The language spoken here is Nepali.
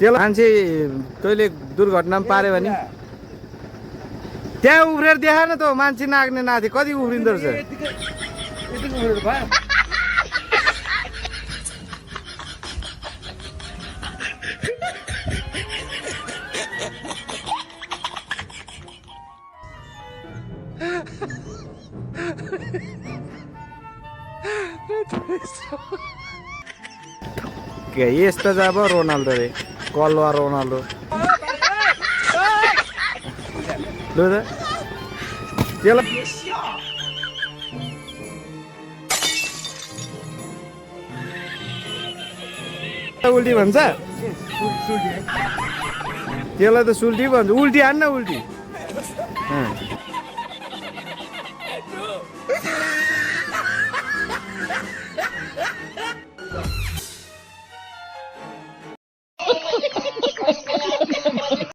त्यसलाई मान्छे तैँले दुर्घटनामा पार्यो भने त्यहाँ उफ्रेर देखा न त मान्छे नाग्ने नाथे कति उफ्रिँदो रहेछ यस्तो जब रोनाल्डो रे कलवा रोनाल्डो लु त त्यसलाई उल्टी भन्छ त्यसलाई त सुल्टी भन्छ उल्टी हान्न उल्टी